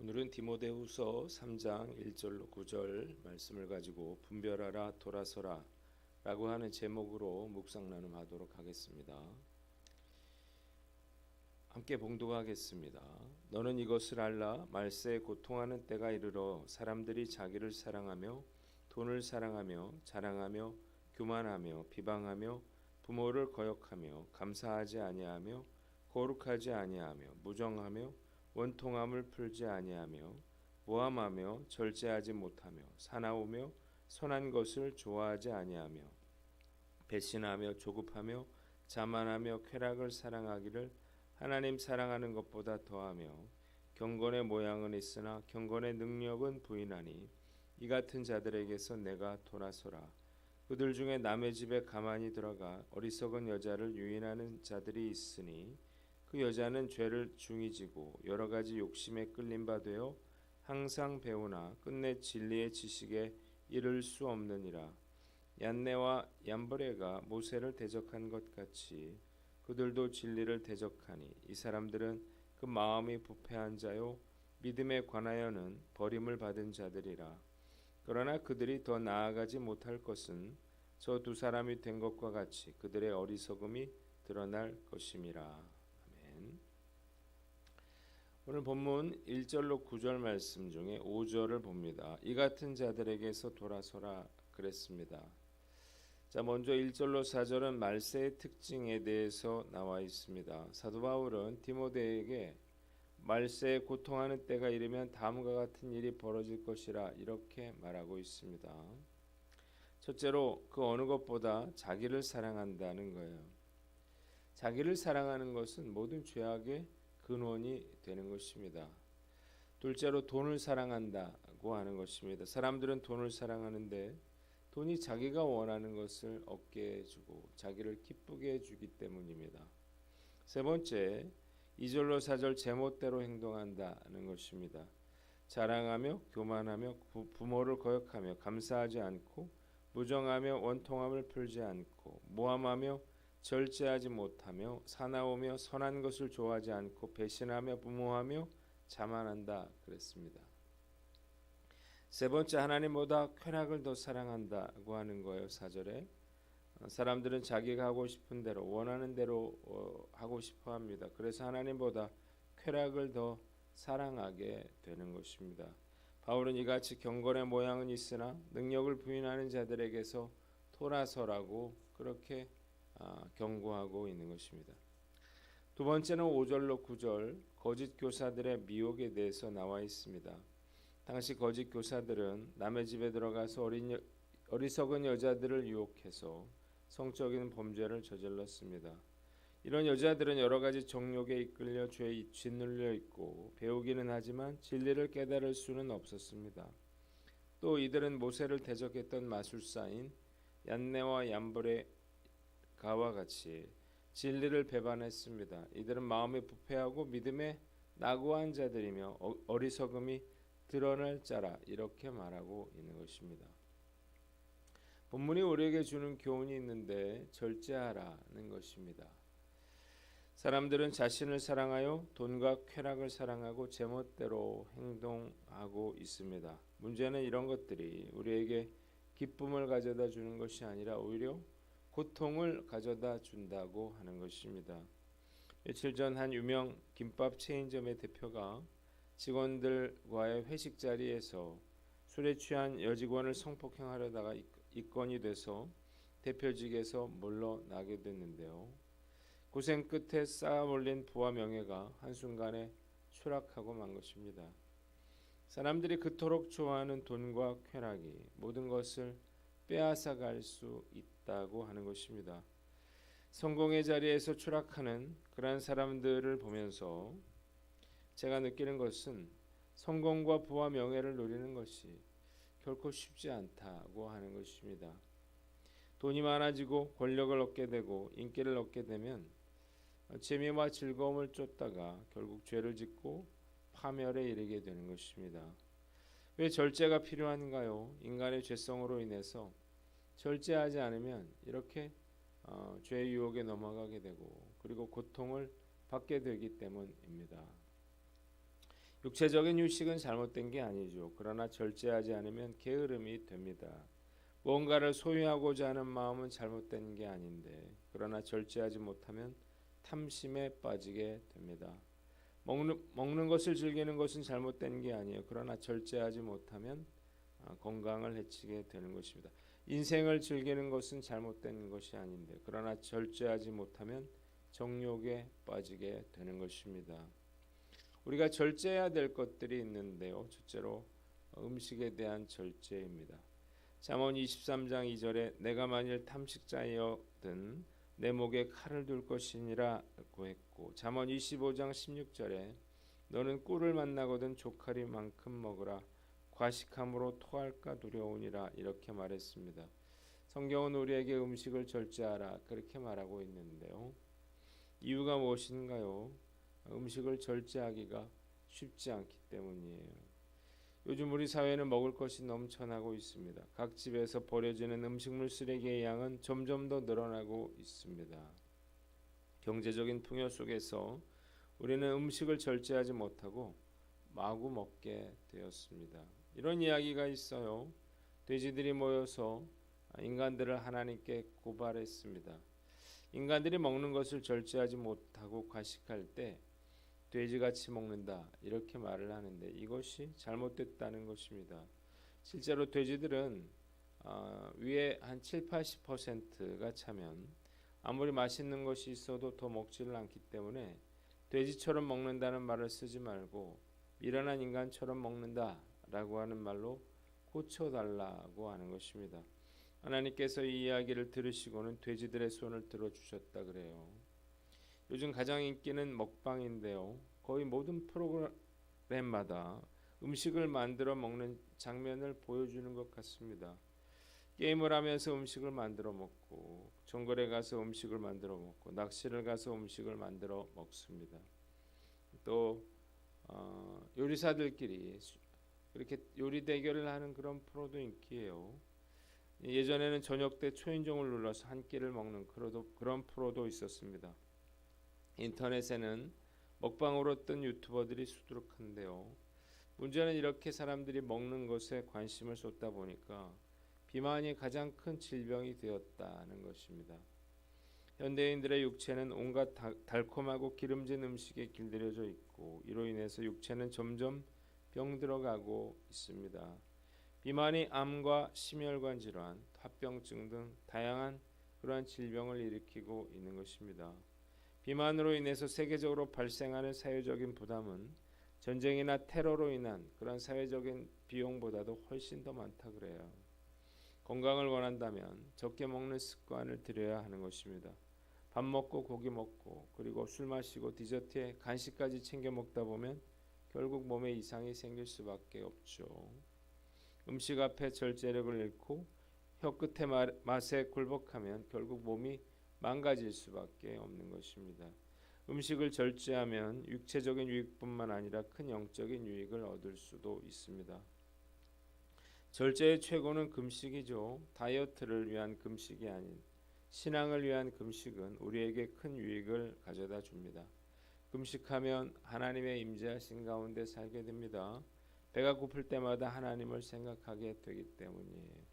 오늘은 디모데후서 3장 1절로 9절 말씀을 가지고 분별하라 돌아서라 라고 하는 제목으로 묵상 나눔하도록 하겠습니다. 함께 봉독하겠습니다. 너는 이것을 알라. 말세에 고통하는 때가 이르러 사람들이 자기를 사랑하며 돈을 사랑하며 자랑하며 교만하며 비방하며 부모를 거역하며 감사하지 아니하며 거룩하지 아니하며 무정하며 원통함을 풀지 아니하며 모함하며 절제하지 못하며 사나우며 선한 것을 좋아하지 아니하며 배신하며 조급하며 자만하며 쾌락을 사랑하기를 하나님 사랑하는 것보다 더하며 경건의 모양은 있으나 경건의 능력은 부인하니 이 같은 자들에게서 내가 돌아서라. 그들 중에 남의 집에 가만히 들어가 어리석은 여자를 유인하는 자들이 있으니 그 여자는 죄를 중히 지고 여러 가지 욕심에 끌린 바 되어 항상 배우나 끝내 진리의 지식에 이를 수 없느니라. 얀네와 얀브레가 모세를 대적한 것 같이 그들도 진리를 대적하니 이 사람들은 그 마음이 부패한 자요 믿음에 관하여는 버림을 받은 자들이라. 그러나 그들이 더 나아가지 못할 것은 저 두 사람이 된 것과 같이 그들의 어리석음이 드러날 것임이라. 아멘. 오늘 본문 1절로 9절 말씀 중에 5절을 봅니다. 이 같은 자들에게서 돌아서라 그랬습니다. 자, 먼저 1절로 4절은 말세의 특징에 대해서 나와 있습니다. 사도 바울은 디모데에게 말세에 고통하는 때가 이르면 다음과 같은 일이 벌어질 것이라 이렇게 말하고 있습니다. 첫째로 그 어느 것보다 자기를 사랑한다는 거예요. 자기를 사랑하는 것은 모든 죄악의 근원이 되는 것입니다. 둘째로 돈을 사랑한다고 하는 것입니다. 사람들은 돈을 사랑하는데 돈이 자기가 원하는 것을 얻게 해주고 자기를 기쁘게 해주기 때문입니다. 세 번째, 2절로 4절 제멋대로 행동한다는 것입니다. 자랑하며 교만하며 부모를 거역하며 감사하지 않고 무정하며 원통함을 풀지 않고 모함하며 절제하지 못하며 사나우며 선한 것을 좋아하지 않고 배신하며 부모하며 자만한다 그랬습니다. 세 번째, 하나님보다 쾌락을 더 사랑한다고 하는 거예요. 4절에 사람들은 자기가 하고 싶은 대로 원하는 대로 하고 싶어 합니다. 그래서 하나님보다 쾌락을 더 사랑하게 되는 것입니다. 바울은 이같이 경건의 모양은 있으나 능력을 부인하는 자들에게서 돌아서라고 그렇게 경고하고 있는 것입니다. 두 번째는 5절로 9절 거짓 교사들의 미혹에 대해서 나와 있습니다. 당시 거짓 교사들은 남의 집에 들어가서 어리석은 여자들을 유혹해서 성적인 범죄를 저질렀습니다. 이런 여자들은 여러 가지 정욕에 이끌려 죄에 짓눌려 있고 배우기는 하지만 진리를 깨달을 수는 없었습니다. 또 이들은 모세를 대적했던 마술사인 얀네와 얀브레 가와 같이 진리를 배반했습니다. 이들은 마음이 부패하고 믿음에 낙오한 자들이며 어리석음이 드러날 자라 이렇게 말하고 있는 것입니다. 본문이 우리에게 주는 교훈이 있는데 절제하라는 것입니다. 사람들은 자신을 사랑하여 돈과 쾌락을 사랑하고 제멋대로 행동하고 있습니다. 문제는 이런 것들이 우리에게 기쁨을 가져다 주는 것이 아니라 오히려 고통을 가져다 준다고 하는 것입니다. 며칠 전 한 유명 김밥 체인점의 대표가 직원들과의 회식 자리에서 술에 취한 여직원을 성폭행하려다가 입건이 돼서 대표직에서 물러나게 됐는데요. 고생 끝에 쌓아 올린 부와 명예가 한순간에 추락하고 만 것입니다. 사람들이 그토록 좋아하는 돈과 쾌락이 모든 것을 빼앗아갈 수 있다고 하는 것입니다. 성공의 자리에서 추락하는 그러한 사람들을 보면서 제가 느끼는 것은 성공과 부와 명예를 누리는 것이 결코 쉽지 않다고 하는 것입니다. 돈이 많아지고 권력을 얻게 되고 인기를 얻게 되면 재미와 즐거움을 쫓다가 결국 죄를 짓고 파멸에 이르게 되는 것입니다. 왜 절제가 필요한가요? 인간의 죄성으로 인해서 절제하지 않으면 이렇게 죄의 유혹에 넘어가게 되고 그리고 고통을 받게 되기 때문입니다. 육체적인 휴식은 잘못된 게 아니죠. 그러나 절제하지 않으면 게으름이 됩니다. 무언가를 소유하고자 하는 마음은 잘못된 게 아닌데 그러나 절제하지 못하면 탐심에 빠지게 됩니다. 먹는 것을 즐기는 것은 잘못된 게 아니에요. 그러나 절제하지 못하면 건강을 해치게 되는 것입니다. 인생을 즐기는 것은 잘못된 것이 아닌데 그러나 절제하지 못하면 정욕에 빠지게 되는 것입니다. 우리가 절제해야 될 것들이 있는데요. 첫째로 음식에 대한 절제입니다. 잠언 23장 2절에 내가 만일 탐식자이어든 내 목에 칼을 둘 것이니라고 했고 잠언 25장 16절에 너는 꿀을 만나거든 조카리만큼 먹으라 과식함으로 토할까 두려우니라 이렇게 말했습니다. 성경은 우리에게 음식을 절제하라 그렇게 말하고 있는데요. 이유가 무엇인가요? 음식을 절제하기가 쉽지 않기 때문이에요. 요즘 우리 사회는 먹을 것이 넘쳐나고 있습니다. 각 집에서 버려지는 음식물 쓰레기의 양은 점점 더 늘어나고 있습니다. 경제적인 풍요 속에서 우리는 음식을 절제하지 못하고 마구 먹게 되었습니다. 이런 이야기가 있어요. 돼지들이 모여서 인간들을 하나님께 고발했습니다. 인간들이 먹는 것을 절제하지 못하고 과식할 때 돼지같이 먹는다 이렇게 말을 하는데 이것이 잘못됐다는 것입니다. 실제로 돼지들은 위에 한 7, 80%가 차면 아무리 맛있는 것이 있어도 더 먹지를 않기 때문에 돼지처럼 먹는다는 말을 쓰지 말고 미련한 인간처럼 먹는다라고 하는 말로 고쳐달라고 하는 것입니다. 하나님께서 이 이야기를 들으시고는 돼지들의 손을 들어주셨다 그래요. 요즘 가장 인기는 먹방인데요. 거의 모든 프로그램마다 음식을 만들어 먹는 장면을 보여주는 것 같습니다. 게임을 하면서 음식을 만들어 먹고 정글에 가서 음식을 만들어 먹고 낚시를 가서 음식을 만들어 먹습니다. 또 요리사들끼리 그렇게 요리 대결을 하는 그런 프로도 인기예요. 예전에는 저녁 때 초인종을 눌러서 한 끼를 먹는 그런 프로도 있었습니다. 인터넷에는 먹방으로 뜬 유튜버들이 수두룩한데요. 문제는 이렇게 사람들이 먹는 것에 관심을 쏟다 보니까 비만이 가장 큰 질병이 되었다는 것입니다. 현대인들의 육체는 온갖 달콤하고 기름진 음식에 길들여져 있고 이로 인해서 육체는 점점 병들어가고 있습니다. 비만이 암과 심혈관 질환, 합병증 등 다양한 그러한 질병을 일으키고 있는 것입니다. 비만으로 인해서 세계적으로 발생하는 사회적인 부담은 전쟁이나 테러로 인한 그런 사회적인 비용보다도 훨씬 더 많다 그래요. 건강을 원한다면 적게 먹는 습관을 들여야 하는 것입니다. 밥 먹고 고기 먹고 그리고 술 마시고 디저트에 간식까지 챙겨 먹다 보면 결국 몸에 이상이 생길 수밖에 없죠. 음식 앞에 절제력을 잃고 혀끝의 맛에 굴복하면 결국 몸이 망가질 수밖에 없는 것입니다. 음식을 절제하면 육체적인 유익뿐만 아니라 큰 영적인 유익을 얻을 수도 있습니다. 절제의 최고는 금식이죠. 다이어트를 위한 금식이 아닌 신앙을 위한 금식은 우리에게 큰 유익을 가져다 줍니다. 금식하면 하나님의 임재하신 가운데 살게 됩니다. 배가 고플 때마다 하나님을 생각하게 되기 때문이에요.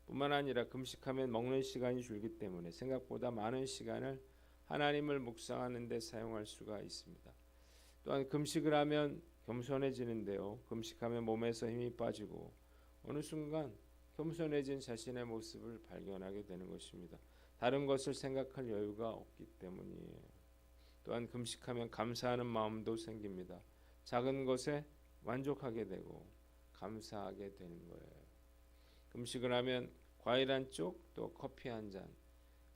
뿐만 아니라 금식하면 먹는 시간이 줄기 때문에 생각보다 많은 시간을 하나님을 묵상하는 데 사용할 수가 있습니다. 또한 금식을 하면 겸손해지는데요. 금식하면 몸에서 힘이 빠지고 어느 순간 겸손해진 자신의 모습을 발견하게 되는 것입니다. 다른 것을 생각할 여유가 없기 때문이에요. 또한 금식하면 감사하는 마음도 생깁니다. 작은 것에 만족하게 되고 감사하게 되는 거예요. 금식을 하면 과일 한 쪽 또 커피 한 잔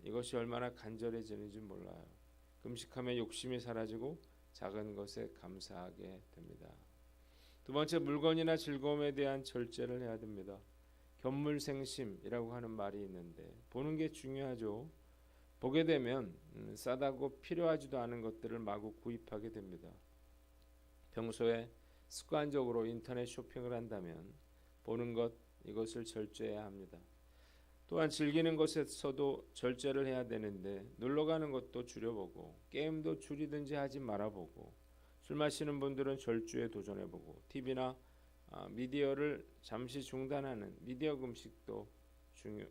이것이 얼마나 간절해지는지 몰라요. 금식하면 욕심이 사라지고 작은 것에 감사하게 됩니다. 두 번째, 물건이나 즐거움에 대한 절제를 해야 됩니다. 견물생심이라고 하는 말이 있는데 보는 게 중요하죠. 보게 되면 싸다고 필요하지도 않은 것들을 마구 구입하게 됩니다. 평소에 습관적으로 인터넷 쇼핑을 한다면 보는 것 이것을 절제해야 합니다. 또한 즐기는 것에서도 절제를 해야 되는데 놀러 가는 것도 줄여보고 게임도 줄이든지 하지 말아보고 술 마시는 분들은 절주에 도전해보고 TV나 미디어를 잠시 중단하는 미디어 금식도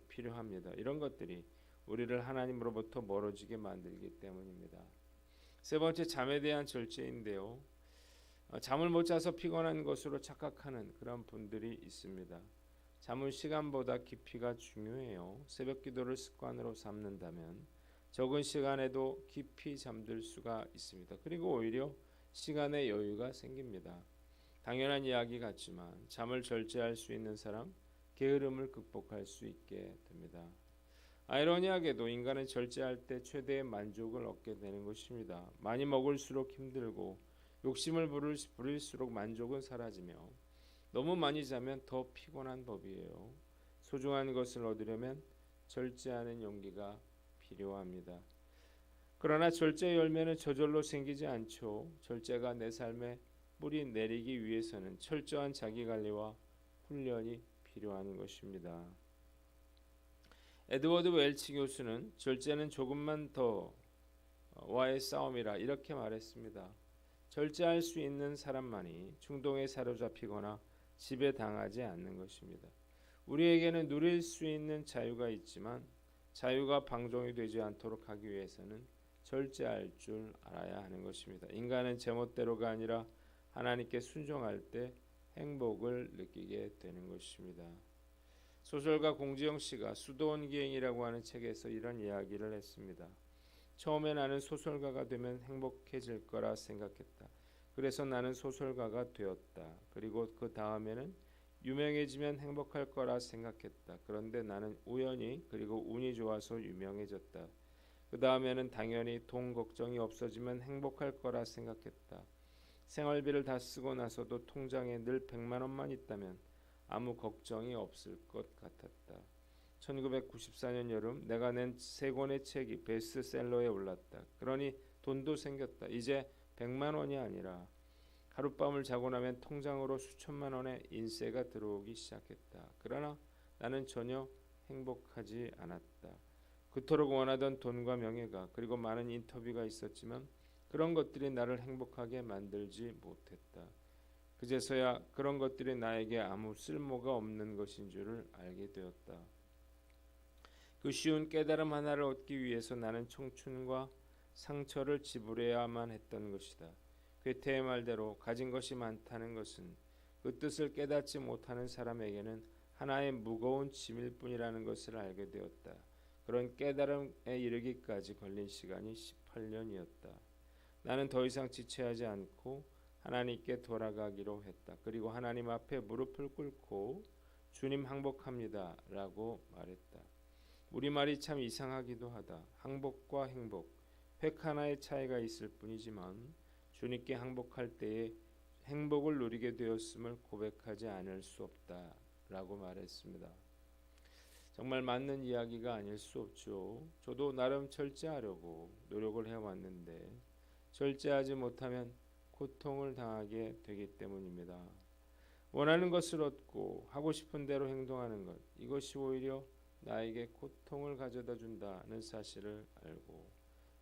필요합니다. 이런 것들이 우리를 하나님으로부터 멀어지게 만들기 때문입니다. 세 번째, 잠에 대한 절제인데요. 잠을 못 자서 피곤한 것으로 착각하는 그런 분들이 있습니다. 잠은 시간보다 깊이가 중요해요. 새벽 기도를 습관으로 삼는다면 적은 시간에도 깊이 잠들 수가 있습니다. 그리고 오히려 시간의 여유가 생깁니다. 당연한 이야기 같지만 잠을 절제할 수 있는 사람, 게으름을 극복할 수 있게 됩니다. 아이러니하게도 인간은 절제할 때 최대의 만족을 얻게 되는 것입니다. 많이 먹을수록 힘들고 욕심을 부릴수록 만족은 사라지며 너무 많이 자면 더 피곤한 법이에요. 소중한 것을 얻으려면 절제하는 용기가 필요합니다. 그러나 절제의 열매는 저절로 생기지 않죠. 절제가 내 삶에 뿌리 내리기 위해서는 철저한 자기관리와 훈련이 필요한 것입니다. 에드워드 웰치 교수는 절제는 조금만 더와의 싸움이라 이렇게 말했습니다. 절제할 수 있는 사람만이 충동에 사로잡히거나 지배당하지 않는 것입니다. 우리에게는 누릴 수 있는 자유가 있지만 자유가 방종이 되지 않도록 하기 위해서는 절제할 줄 알아야 하는 것입니다. 인간은 제멋대로가 아니라 하나님께 순종할 때 행복을 느끼게 되는 것입니다. 소설가 공지영 씨가 수도원기행이라고 하는 책에서 이런 이야기를 했습니다. 처음에 나는 소설가가 되면 행복해질 거라 생각했다. 그래서 나는 소설가가 되었다. 그리고 그 다음에는 유명해지면 행복할 거라 생각했다. 그런데 나는 우연히 그리고 운이 좋아서 유명해졌다. 그 다음에는 당연히 돈 걱정이 없어지면 행복할 거라 생각했다. 생활비를 다 쓰고 나서도 통장에 늘 100만 원만 있다면 아무 걱정이 없을 것 같았다. 1994년 여름 내가 낸 3권의 책이 베스트셀러에 올랐다. 그러니 돈도 생겼다. 이제 100만 원이 아니라 하룻밤을 자고 나면 통장으로 수천만 원의 인세가 들어오기 시작했다. 그러나 나는 전혀 행복하지 않았다. 그토록 원하던 돈과 명예가 그리고 많은 인터뷰가 있었지만 그런 것들이 나를 행복하게 만들지 못했다. 그제서야 그런 것들이 나에게 아무 쓸모가 없는 것인 줄을 알게 되었다. 그 쉬운 깨달음 하나를 얻기 위해서 나는 청춘과 상처를 지불해야만 했던 것이다. 괴테의 말대로 가진 것이 많다는 것은 그 뜻을 깨닫지 못하는 사람에게는 하나의 무거운 짐일 뿐이라는 것을 알게 되었다. 그런 깨달음에 이르기까지 걸린 시간이 18년이었다. 나는 더 이상 지체하지 않고 하나님께 돌아가기로 했다. 그리고 하나님 앞에 무릎을 꿇고 주님 항복합니다 라고 말했다. 우리말이 참 이상하기도 하다. 항복과 행복, 획 하나의 차이가 있을 뿐이지만 주님께 항복할 때에 행복을 누리게 되었음을 고백하지 않을 수 없다 라고 말했습니다. 정말 맞는 이야기가 아닐 수 없죠. 저도 나름 절제하려고 노력을 해왔는데 절제하지 못하면 고통을 당하게 되기 때문입니다. 원하는 것을 얻고 하고 싶은 대로 행동하는 것, 이것이 오히려 나에게 고통을 가져다 준다는 사실을 알고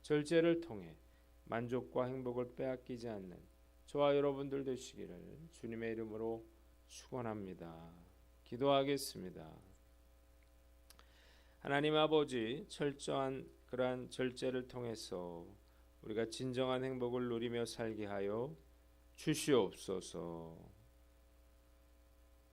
절제를 통해 만족과 행복을 빼앗기지 않는 저와 여러분들 되시기를 주님의 이름으로 축원합니다. 기도하겠습니다. 하나님 아버지, 철저한 그러한 절제를 통해서 우리가 진정한 행복을 누리며 살게 하여 주시옵소서.